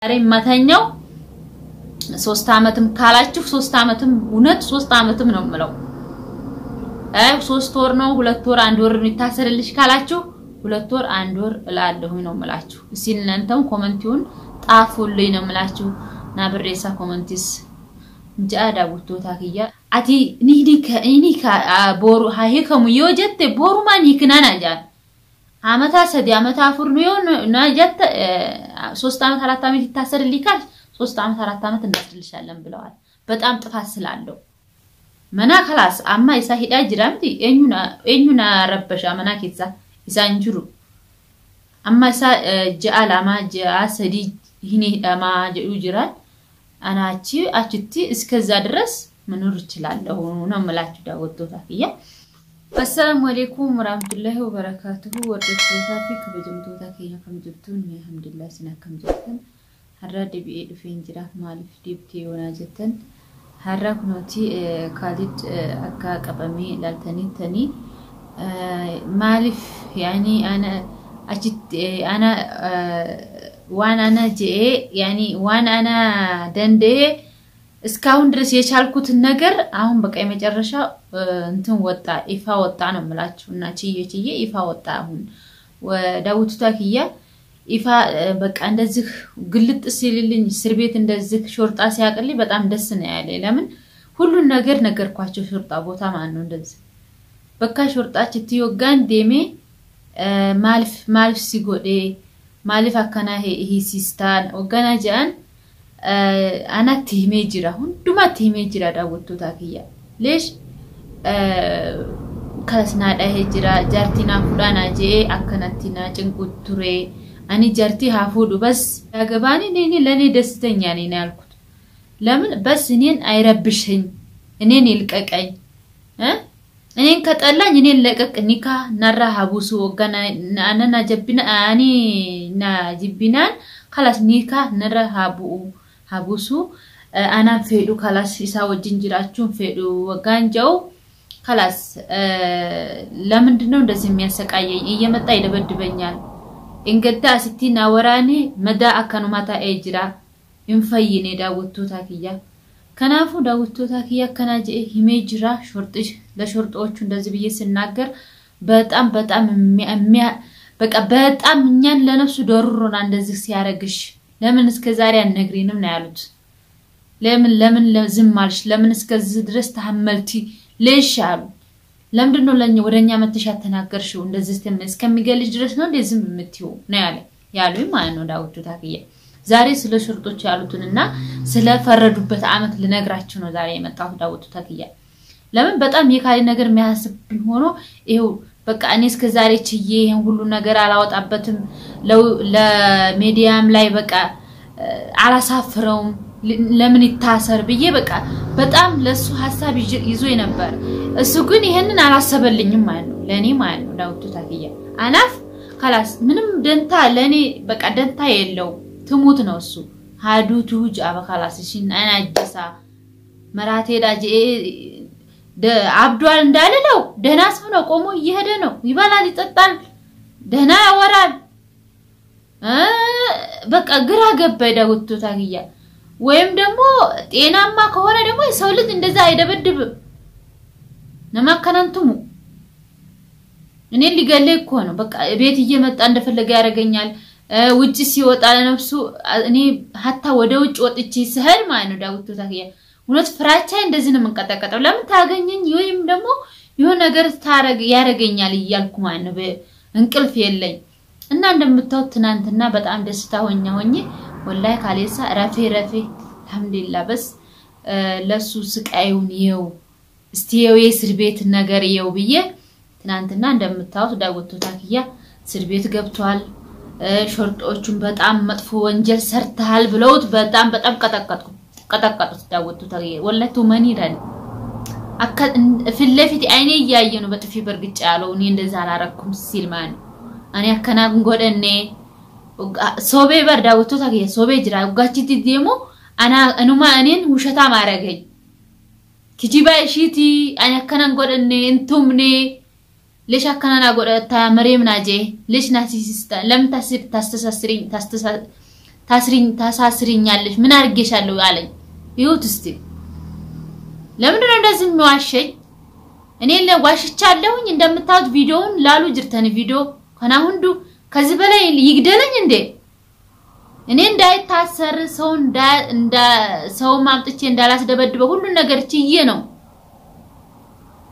አሬ ማታኛው 3 አመትም ካላችሁ 3 አመትም እውነት 3 አመትም ነው የምለው 3 ወር ነው 2 ወር 1 ወር የሚታሰርልሽ ካላችሁ 2 ወር 1 ወር እላለሁ ነው የምላችሁ ሲልነንተም ኮሜንቲውን ጣፉልኝ ነው የምላችሁ ናብሬሳ ኮሜንቲስ ጃዳ ወጥቶታ ከያ አቲ ኒካ ቦሩ ሃይከሙ ይወጀት ቦሩ ማን ይክናና ጃ አመታ ሰዲ አመታ ፍርኑ ነው ጀት 3 አመት 4 አመት ይታሰርልካል 3 አመት 4 አመት እንዳስልሻለን ብለዋል በጣም ጥፋት ስላለው መና خلاص አማ ኢሳ ሂዳ ጅራምቲ እኙና ረበሻ መና ከዛ ኢሳንጁሩ አማ ኢሳ ጃአላማ ጃሰዲ ሂኒ አማ ጅራል አናቺ አቺቲ እስከዛ ድረስ መኖር ይችላልው ነው መላችሁ ዳወጥቶ ታፊያ السلام عليكم ورحمة الله وبركاته ورحمة فيك بجمتو تاكيا كم جبتون الحمد لله سنا كم جبتن هرّاد بيد فين جراف مالف ديبتي وناجتن هرّاك نوتي كادت أكا قبمي لالتاني مالف يعني أنا أجد أنا وانا جئ يعني وانا دندي እስካሁን ድረስ የቻልኩት ነገር አሁን በቃ የመጨረሻ እንትን ወጣ ይፋ ወጣ ነው የምላችሁና ቺዬ ይፋ ወጣ አሁን ወዳውቱ ታኪያ ይፋ በቃ እንደዚህ ግልጥ ሲልልኝ እስር ቤት እንደዚህ ሾርጣ ሲያቀልኝ በጣም ደስ ነው ያለኝ ለምን ሁሉን ነገር ነገርኳቸው ሾርጣ ቦታ ማን ነው እንደዚህ በቃ ሾርጣች ትይወጋን ደሜ ማልፍ ሲጎዴ ማልፍ አከና ይሄ ሲስታን ወጋናጃን أنا تهمي جرا هندما تهمي جرا داوتو تاكيا ليش كاسنا ده جرا جارتنا فلان أجي أكنتنا جنكو تري أني جارتي هافودو بس أجباني نيني لاني دستين يعني نالكود لمن بس نين أيربشين نين يلقك أي نين كتلا نين لقك نيكا نرى هابوسو وجنا أنا نجبنا أني نجبنا خلاص نيكا نرى هابوسو أنا فيدو خلاص يساوي جنجراتهم فيدو وغانجاو خلاص لمن دنو دزميا سقايي يمتا يدبدبኛል እንገዳ ሲቲና ወራኔ መዳ አከኑ ማታ ኤጅራ እንፈይኔ ዳውቶ ታኪያ ከናፉ ዳውቶ ታኪያ ከናጀ ሂሜጅራ ሾርጥሽ ለሾርጦቹ እንደዚህ ብዬ ስናገር በጣም በቃ በጣም እኛን ለነፍሱ ደሩሮና እንደዚህ ሲያረግሽ ለምን እስከ ዛሬ አንነግሪንም ነው ያሉት ለምን ዝም ማልሽ ለምን እስከዚህ ድረስ ተሐመልቲ ለሻሉ ለምንድነው ለኛ ወደኛ መተሻ ተናገርሽው እንደዚህ እስከሚገልጅ ድረስ ነው እንደዚህ የምትዩ ነው ያሉኝ ማለት ነው ዳውቱ ታኪያ ዛሬ ስለ ሹርጦች ያሉትንና ስለ ፈረዱበት አመት ልነግራችሁ ነው ዛሬ የመጣው ዳውቱ ታኪያ ለምን በጣም የካሊ ነገር የሚያስብኝ ሆኖ ይሄው በቃ እኔ እስከ ዛሬ ቺዬ ይሄን ሁሉ ነገር አላወጣበትም ለሚዲያም ላይ በቃ አላሳፍረውም ለምን ይታሰር ብዬ በቃ በጣም ለሱ ሐሳብ ይዞ ነበር እሱ ግን ይሄንን አላሰበልኝም ማለት ነው ለኔ ማለት ነው ዳውቱ ታኪያ አናፍ خلاص ምንም ደንታ ለኔ በቃ ደንታ የለው ትሙት ነው እሱ ሃዱቱ ጃባ خلاص እሺን አናጅሳ መራቴ ዳጄ አብዱል እንዳለለው ደህና ሰው ነው ቆሞ እየሄደ ነው ይባላል ይጠጣል ደህና ያወራል በቃ ግራ ገባይ ዳውቱ ታኪያ ወይም ደግሞ ጤናማ ከሆነ ደግሞ ሰው ልጅ እንደዛ አይደበድብ ነማከናንቱሙ እኔ ሊገለይ እኮ ነው በቃ ቤት እየመጣ እንደፈለገ ያረጋኛል ውጪ ሲወጣ ለነፍሱ እኔ hatta ወደ ውጭ ወጥቼ ስሄድ ማለት ነው ዳውቱ ታኪያ እውነት ፍራቻ እንደዚህ ነው መንቀጠቀጠው ለምን ታገኘኝ ወይም ደግሞ ይሆን ነገር ያረጋኛል ይያልኩ ማለት ነው እንቅልፍ የለኝ እና እንደምታውት ትናንትና በጣም ደስታ ሆኜ ወላሂ ካሌሳ ረፌ አልহামዱሊላህ በስ ለሱ ስቃዩን ይው እስቲየው የስር ቤት ነገር ይው ብዬ ትናንትና እንደምታውት ዳውቱ ታኪያ ስር ቤት ገብቷል ሾርጦቹን በጣም መጥፎ ወንጀል ሰርተሃል ብለውት በጣም ቀጠቀጡት ዳውቱ ታኪያ ወላሂ ማኒራን አካ ፍለፊት አይኔ ያየ ነው በጥፊ በርግጫ ያለው እኔ እንደዛ አላረኩም ሲል ማን እኔ አከናን ጎደኔ ሶቤ በርዳውቱ ታኪያ ሶቤ ጅራ ጋቺቲ ዲሞ አኑማ እኔን ውሸታ ማረገኝ kijibaishiti anyakana ngodane entumne lesh akana na godata maryam naje lesh nasista lam tasir ታሳስሪኛለሽ ምን አርጌሻለሁ አለኝ ይሁት እስቲ ለምን እንደዚህ የሚዋሸኝ እኔ ለዋሽቻለሁኝ እንደምታውቁት ቪዲዮውን ላሉ ጅርተን ቪዲዮ ከናሁንዱ ከዚህ በላይ ይግደለኝ እንዴ እኔ እንዳይታሰር ሰው ማምጥቼ እንዳላስደበድበው ሁሉ ነገር ችዬ ነው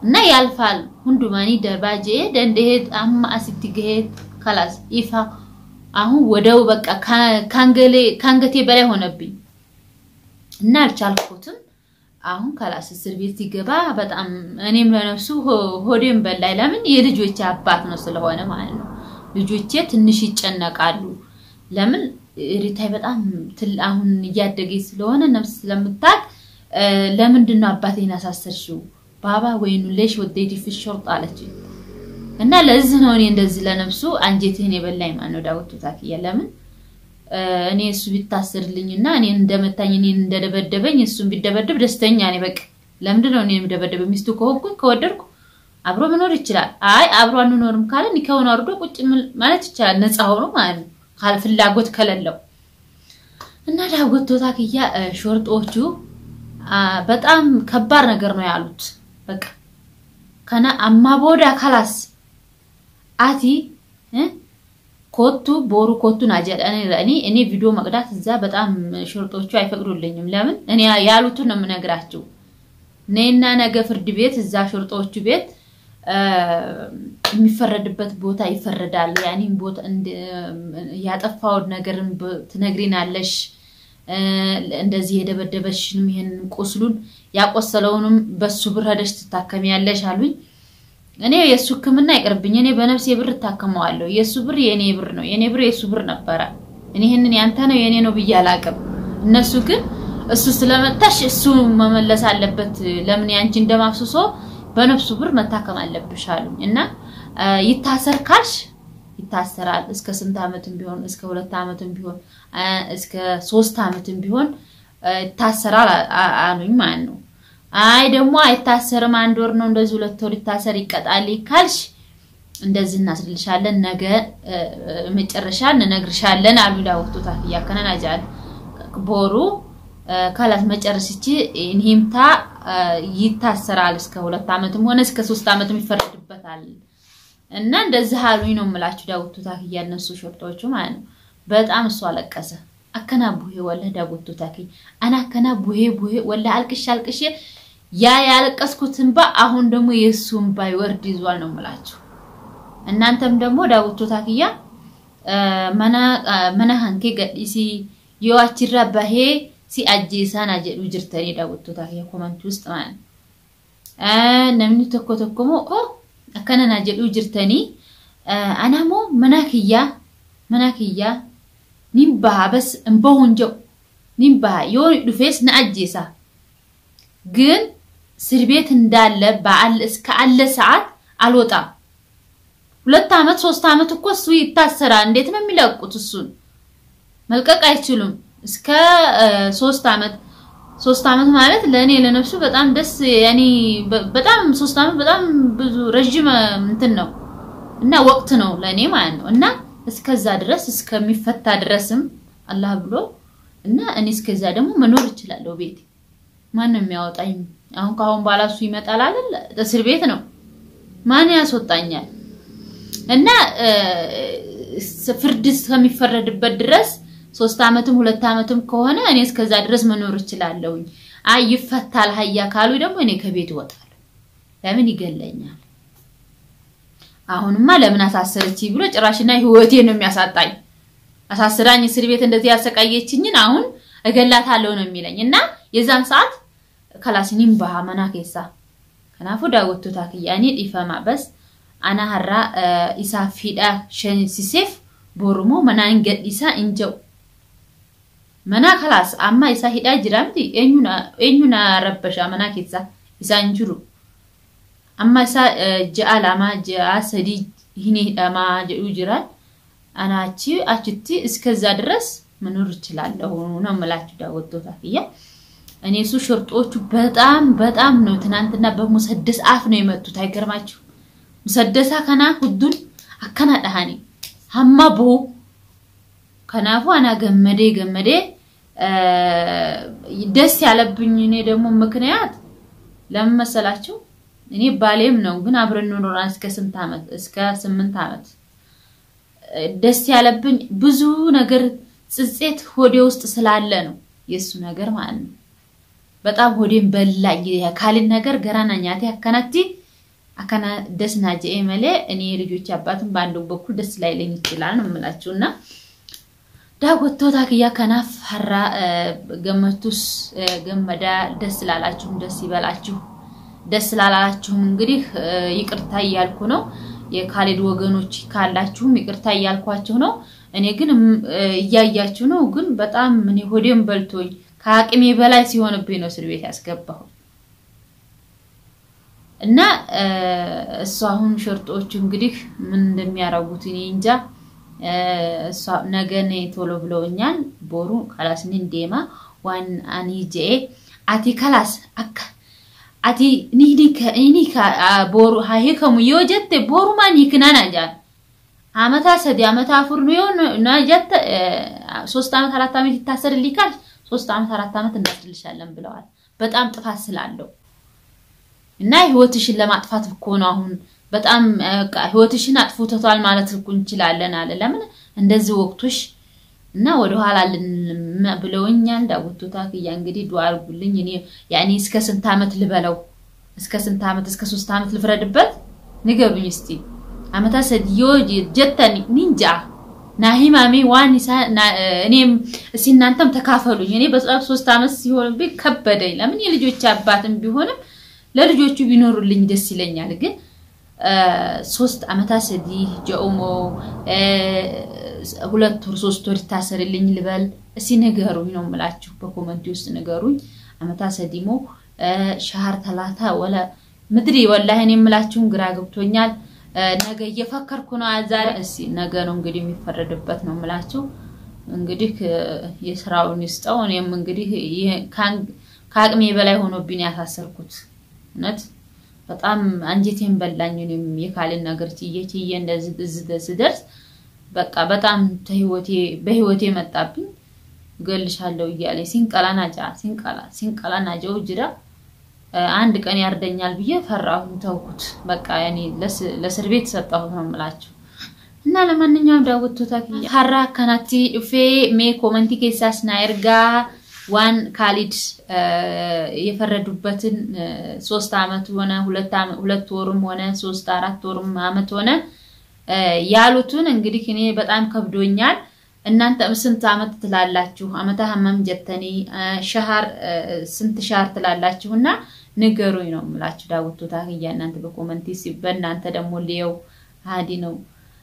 እና ያልፋል ሁንዱ ማኒ ደባጄ ደንደሄድ አማ አስቲገሄድ خلاص ይፋ አሁን ወደው በቃ ካንገቴ በላይ ሆነብኝ እና አልቻልኩትም አሁን خلاص እስር ቤት ሲገባ በጣም እኔም ለነፍሱ ሆዴም በላይ ለምን የልጆቼ አባት ነው ስለሆነ ማለት ነው ልጆቼ ትንሽ ይጨነቃሉ ለምን ሪታይ በጣም አሁን ያደገኝ ስለሆነ ነፍስ ስለምታቅ ለምንድነው አባቴን አሳሰርሽው ባባ ወይኑ ለሽ ወዴት ፍሽርጥ አለች እና ለዚህ ነው እኔ እንደዚህ ለነፍሱ አንጀቴን የበላይ ማን ነው ዳውት ታኪያ ለምን እኔ እሱ ቢታሰርልኝና እኔ እንደመታኝ እኔ እንደደበደበኝ እሱን ቢደበደብ ደስተኛ ነኝ በቃ ለምንድነው እኔ እንደደበደበ ሚስቱ ከሆንኩኝ ከወደድኩ አብሮ መኖር ይችላል አይ አብሮ አንኖርም ካለ ንከውን አርዶ ቁጭ ማለት ይችላል ነፃ ሆኖ ማለት ካል ፍላጎት ከለለው እና ዳውት ታኪያ ሾርጦቹ በጣም ከባድ ነገር ነው ያሉት በቃ ከና አማቦዳ خلاص አቲ ኮቱ ቦሩ ኮቱን አጀዳኔ እኔ ቪዲዮ መቅዳት እዛ በጣም ሾርጦቹ አይፈቅዱልኝም ለምን እኔ ያሉትን ነው ምነግራችሁ ነይና ነገ ፍርድ ቤት እዛ ሾርጦቹ ቤት የሚፈረድበት ቦታ ይፈረዳል ያኒ ቦታ ያጠፋው ነገርን ትነግሪናለሽ እንደዚህ የደበደበሽንም ይሄን ቆስሉን ያቆሰለውንም በሱ ብር ሄደሽ ተታከሚያለሽ አሉኝ እኔ የሱ ህክምና ይቀርብኝ እኔ በነፍሴ ብር ተታከመዋለሁ የሱ ብር የኔ ብር ነው የኔ ብር የሱ ብር ነበር እኔ ይሄንን ያንተ ነው የኔ ነው ብያላቀም እነሱ ግን እሱ ስለመጣሽ እሱ መመለስ አለበት ለምን ያንቺ እንደማፍሱሶ በነፍሱ ብር መታከም አለብሽ አሉኝ እና ይታሰር ካልሽ ይታሰራል እስከ ስንት አመትም ቢሆን እስከ 2 አመትም ቢሆን እስከ 3 አመትም ቢሆን ይታሰራል አሉኝ ማለት ነው አይ ደግሞ አይታሰርም አንድ ወር ነው እንደዚህ 2 ወር ይታሰር ይቀጣል ካልሽ እንደዚህ እናስልሻለን ነገ መጨረሻ እንነግርሻለን አሉ ዳውቶ ታፊያ ከነናጃል ቦሩ ካላስ መጨረስቺ እንሂምታ ይታሰራል እስከ 2 አመትም ሆነ እስከ 3 አመትም ይፈረድበታል እና እንደዚህ አሉኝ ነው የምላችሁ ዳውቶ ታፊያ እነሱ ሾርጦቹ ማለት ነው በጣም እሱ አለቀሰ አከናቡሄ ወለ ዳውቶ ታፊ አና አከናቡሄ ወለ አልቅሽ ያ ያለቀስኩትን አሁን ደግሞ የሱን ባይ ወርድ ይዟል ነው የምላችሁ እናንተም ደግሞ ዳውቶ ታፊያ መና ሃንኬ ገዲሲ የዋችራ ባሄ ሲአጂሳና ጀዱ ጅርተኒ ዳውቶ ታፊያ ኮሜንት ውስጥ ማለት ነምን ተኮተኮሞ አከናና ጀዱ ጅርተኒ አናሞ መናክያ ኒምባ በስ እንበሁንጆ ኒምባ ዮኒ ዱፌስ ናአጂሳ ግን ስርቤት እንዳለ በአል እስከ አለ ሰዓት አልወጣ 2 አመት 3 አመት እኮ እሱ ይታሰራል እንዴት ነው የሚለቁት እሱን መልቀቅ አይችሉም እስከ 3 አመት ማለት ለኔ ለነፍሱ በጣም ደስ ያኒ በጣም 3 አመት በጣም ብዙ ረጅም እንትን ነው እና ወቅት ነው ለኔ ማለት ነው እና እስከዛ ድረስ እስከሚፈታ ድረስም አላህ ብሎ እና እኔ እስከዛ ደግሞ መኖር ይችላልው ቤት ማን ነው የሚያወጣኝ አሁን ካሁን ባላሱ ይመጣል አይደል እስር ቤት ነው ማን ያስወጣኛል እና ፍርድ እስከሚፈረድበት ድረስ 3 አመትም 2 አመትም ከሆነ እኔ እስከዛ ድረስ መኖር ይችላልው አይ ይፈታል ሀያ ካሉ ደግሞ እኔ ከቤት ወጣለሁ ለምን ይገለኛል አሁንማ ለምን አሳሰረች ብሎ ጭራሽና ህይወቴ ነው የሚያሳጣኝ አሳስራኝ እስር ቤት እንደዚህ ያሰቃየችኝን አሁን እገላታለሁ ነው የሚለኝና የዛን ሰዓት ከላስኒም ባማና ከሳ ከናፉ ዳውቶ ታኪያኒ ዲፈማ በስ አና ሀራ ኢሳፊዳ ሸንሲሴፍ ቦሩሞ መናን ገዲሳ እንጀው መና خلاص አማ ኢሳሂዳ ጅራምቲ ኤኙና ረበሻ መና ከሳ ኢሳንጅሩ አማ ኢሳ ጃአላማ ጃሰዲ ሂኔ ዳማ ጀኡ ጅራል አናቺ አቺቲ እስከዛ ድረስ መኖር ይችላልው ነው መላችሁ ዳውቶ ታኪያ እኔ እሱ ሾርጦቹ በጣም ነው ትናንትና በሙሰደስ አፍ ነው የመጡት አይገርማችሁ ሙሰደሳ ከና ሁዱን አከና ዳሃኒ ሐማቦ ከናፉ አና ገመዴ ደስ ያለብኝ እኔ ደግሞ ምክንያት ለምን መሰላችሁ እኔ ባሌም ነው ግን አብረን ኖርና እስከ 8 አመት ደስ ያለብኝ ብዙ ነገር ጽጽት ሆዴ ውስጥ ስላለ ነው የሱ ነገር ማለት ነው በጣም ሆዴን በላኝ ያካልን ነገር ገራናኛቴ አከና ደስናጀ ኤመለ እኔ ልጆች አባትን ባንዱ በኩል ደስ ላይለኝ ይችላል ነው የምላችሁና ዳጎቶታ ከያ ከናፍ ሐራ ገመቱስ ገመዳ ደስ ላላችሁ ደስ ይበላችሁ ደስ ላላችሁ እንግዲህ ይቅርታ ይያልኩ ነው የካሊድ ወገኖች ካላችሁም ይቅርታ ይያልኳችሁ ነው እኔ ግን እያያችሁ ነው ግን በጣም ምን ሆዴም በልቶኝ ከአቅሜ በላይ ሲሆንብኝ ነው እስር ቤት ያስገባሁ እና እሱ አሁን ሸርጦች እንግዲህ ምን እንደሚያራጉት እኔ እንጃ እሱ ነገ ነው ቶሎ ብለውኛል ቦሩ ካላስኒ እንደማ ዋን አንይጄ አቲ ካላስ አቲ ኒካ ቦሩ ሃይከሙ ይወጀተ ቦሩ ማን ይክናናጃ አመታ ሰዲ አመታ አፍር ነው ናጀተ 3 አመት 4 አመት ይታሰርልካል 3 አመት 4 አመት እንዳስልሻለን ብለዋል በጣም ጥፋት ስላለው እና ህይወትሽን ለማጥፋት እኮ ነው አሁን በጣም ህይወትሽን አጥፎታል ማለት እኮ እንችላለን አለ ለምን እንደዚህ ወቅቶሽ እና ወደ ኋላ ብለውኛል ዳውቶታ ከያ እንግዲህ ዱአ አርጉልኝ እኔ ያኔ እስከ ስንት አመት ልበለው እስከ ስንት አመት እስከ 3 አመት ልፍረድበት ንገሩኝ እስቲ አመታ ሰዲዮ ጀተኒ ኒንጃ ናሂማሚ ዋኒሳ እኔም ሲናንተም ተካፈሉኝ እኔ በጻፍ 3 አመት ሲሆንብኝ ከበደኝ ለምን የልጆች አባትም ቢሆንም ለልጆቹ ቢኖሩልኝ ደስ ይለኛል ግን 3 አመታ ሰዲ ጀኡሞ 2 ወር 3 ወር ታሰርልኝ ልበል እሲ ነገሩኝ ነው ምላችሁ በኮሜንት ውስጥ ነገሩኝ አመታ ሰዲሞ ሻህር 3 ወላ ምድሪ ወላሂ እኔ ምላችሁን ግራ ገብቶኛል ነገ እየፈከርኩ ነው አዛር እሲ ነገ ነው እንግዲህ የሚፈረድበት ነው ምላችሁ እንግዲህ የስራውን ይስጠው እኔም እንግዲህ ካቅሜ በላይ ሆኖብኝ ያሳሰርኩት ነት በጣም አንጀቴን በላኝ እኔም የካልን ነገር ትዬ እንደዚህ ደርስ በቃ በጣም በህይወቴ መጣብኝ ገልሻለሁ ይያለ ሲንቀላናጃው ጅራ አንድ ቀን ያርደኛል ብዬ ፈራሁ ተውኩት በቃ ያኔ ለስር ቤት ሰጣሁ ነው ምላችሁ እና ለማንኛውም ዳውቶታ ሐራ ካናቲ ኡፌ ሜ ኮሜንት ኬሳስና ኤርጋ ዋን ካሊድ የፈረዱበትን 3 አመት ሆነ 2 ወርም ሆነ 3 4 ወርም አመት ሆነ ያሉትን እንግዲህ እኔ በጣም ከብዶኛል እናንተ ስንት አመት ትላላችሁ አመታ ሐመም ጀተኒ ሻህር ስንት ሻህር ትላላችሁና ንገሩኝ ነው ምላችሁ ዳውቶታ ያናንተ በኮሜንት ሲበናንተ ደሞ ሊየው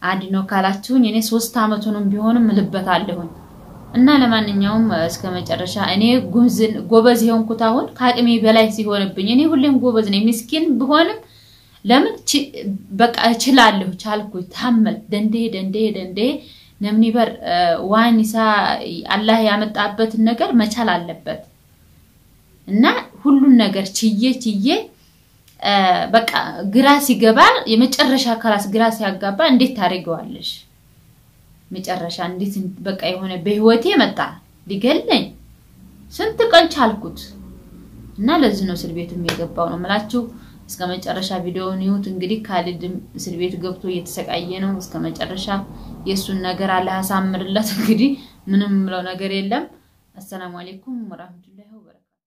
አዲ ነው ካላችሁኝ እኔ 3 አመቱንም ቢሆንም ልበታለሁ እና ለማንኛውም እስከ መጨረሻ እኔ ጎበዝ ሆንኩት አሁን ካቅሜ በላይ ሲሆንብኝ እኔ ሁሌም ጎበዝ ነኝ ምስኪን ቢሆንም ለምን በቃ እችላለሁ ቻልኩኝ ታመል ደንዴ ነምኒበር ዋኒሳ አላህ ያመጣበት ነገር መቻል አለበት እና ሁሉን ነገር ችዬ በቃ ግራስ ይገባል የመጨረሻ ካላስ ግራስ ያጋባ እንዴት ታረጋዋለሽ መጨረሻ እንዴት በቃ የሆነ በህይወቴ መጣ ሊገለኝ ስንት ቀን ቻልኩት እና ለዚህ ነው እስር ቤትም የገባው ነው ምላችሁ እስከ መጨረሻ ቪዲዮውን ይሁት እንግዲህ ካሊድም እስር ቤት ገብቶ እየተሰቃየ ነው እስከ መጨረሻ የሱን ነገር አላህ ያሳምርለት እንግዲህ ምንም ምለው ነገር የለም አሰላሙ አለይኩም ወራህመቱላሂ